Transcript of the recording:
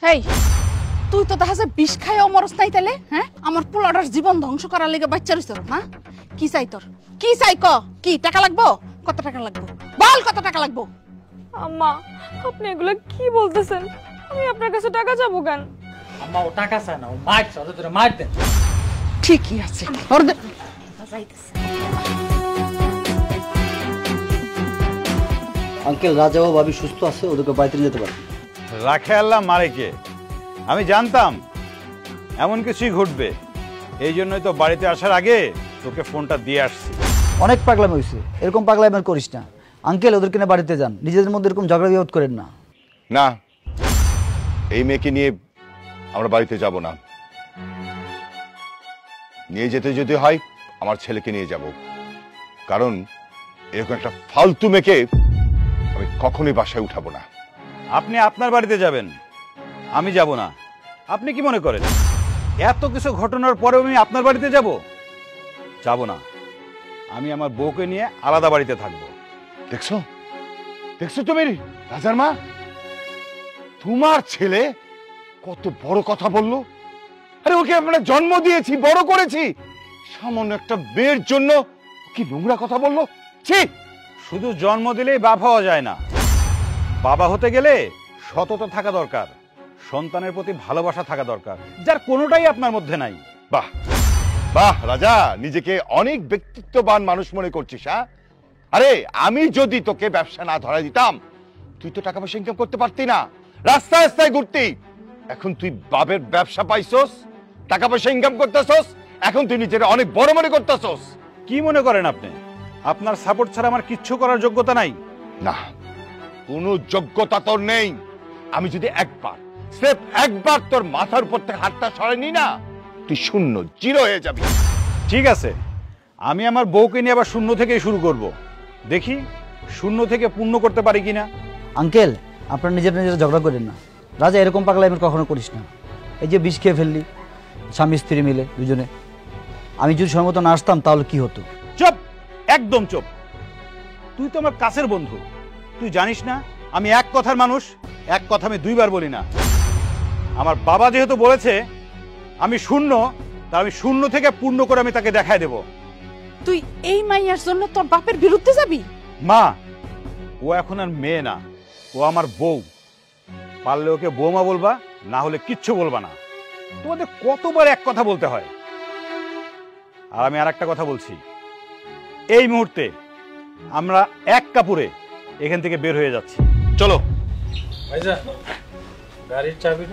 হেই তুই তো দেখা যায় বিষ খাইও মরস নাই তাইলে হ্যাঁ আমার পোলাটার জীবন ধ্বংস করার লেগে বাচ্চা রইছ না কি চাই তোর কি চাই ক কি টাকা লাগবো কত টাকা লাগবো বল কত টাকা লাগবো আম্মা আপনি এগুলো কি বলতেছেন আমি আপনার কাছে টাকা চাবো কেন আম্মা ও টাকা চায় না ও মারছে ওদের ধরে মার দেন ঠিকই আছে ওর আঙ্কেল রাজা ও ভাবি সুস্থ আছে, ওদেরকে বাড়িতে নিয়ে যেতে পারে। রাখে আল্লাহ মারে কে, আমি জানতাম এমন কিছুই ঘটবে, এই জন্যই তো বাড়িতে আসার আগে তোকে ফোনটা দিয়ে আসছি। অনেক পাগলামি হয়েছে, এরকম পাগলামি আর করিস না আঙ্কেল। ওদেরকে নিয়ে বাড়িতে যান, নিজেদের মধ্যে এরকম ঝগড়া বিবাদ করেন না। না, এই মেয়েকে নিয়ে আমরা বাড়িতে যাব না। নিয়ে যেতে যদি হয় আমার ছেলেকে নিয়ে যাব, কারণ এরকম একটা ফালতু মেয়েকে আমি কখনোই বাসায় উঠাবো না। আপনি আপনার বাড়িতে যাবেন, আমি যাব না। আপনি কি মনে করেন এত কিছু ঘটনার পরেও আমি আপনার বাড়িতে যাব? যাব না। আমি আমার বউকে নিয়ে আলাদা বাড়িতে থাকবো। দেখছো দেখছো তুমি রাজার মা, তোমার ছেলে কত বড় কথা বললো। আরে ওকে আমরা জন্ম দিয়েছি, বড় করেছি, সামান্য একটা মেয়ের জন্য কি নোংরা কথা বললো। ছি! শুধু জন্ম দিলেই বাপ হওয়া যায় না, বাবা হতে গেলে সততা থাকা দরকার, সন্তানের প্রতি ভালোবাসা থাকা দরকার, যার কোনোটাই আপনার মধ্যে নাই। বাহ বাহ রাজা, নিজেকে অনেক ব্যক্তিত্ববান মানুষ মনে করছিস। হ্যাঁ, আরে আমি যদি তোকে ব্যবসা না ধরা দিতাম তুই তো টাকা পয়সা ইনকাম করতে পারতি না, রাস্তায় রাস্তায় ঘুরতি। এখন তুই বাবের ব্যবসা পাইছস, টাকা পয়সা ইনকাম করতেছস, এখন তুই নিজের অনেক বড় মনে করতেছস। কি মনে করেন আপনি আপনার সাপোর্ট ছাড়া আমার কিচ্ছু করার যোগ্যতা নাই? না, কোনো যোগ্যতা তোর নেই। আমি যদি একবার তোর মাথার উপর থেকে হাতটা সরাই নি না, তুই শূন্য, জিরো হয়ে যাবি। ঠিক আছে, আমি আমার বউকে নিয়ে আবার শূন্য থেকে শুরু করব, দেখি শূন্য থেকে পূর্ণ করতে পারি কিনা। আঙ্কেল আপনারা নিজেরা ঝগড়া করেন না। রাজা এরকম পাগলামি কখনো করিস না। এই যে বিষ খেয়ে ফেললি স্বামী স্ত্রী মিলে দুজনে, আমি যদি সময় মতো না আসতাম তাহলে কি হতো? চুপ, একদম চুপ। তুই তো আমার কাছের বন্ধু, তুই জানিস না আমি এক কথার মানুষ, এক কথা আমি দুইবার বলি না। আমার বাবা যেহেতু বলেছে আমি শূন্য, তা আমি শূন্য থেকে পূর্ণ করে আমি তাকে দেখায় দেব। তুই এই মাইয়ার জন্য তোর বাপের বিরুদ্ধে যাবি? মা, ও এখন আর মেয়ে না, ও আমার বউ। পারলে ওকে বৌমা বলবা, না হলে কিচ্ছু বলবা না। তোমাদের কতবার এক কথা বলতে হয়। আর আমি আর একটা কথা বলছি, এই মুহূর্তে আমরা এক কাপড়ে এখান থেকে বের হয়ে যাচ্ছি। চলো। ভাইজা গাড়ির চাবি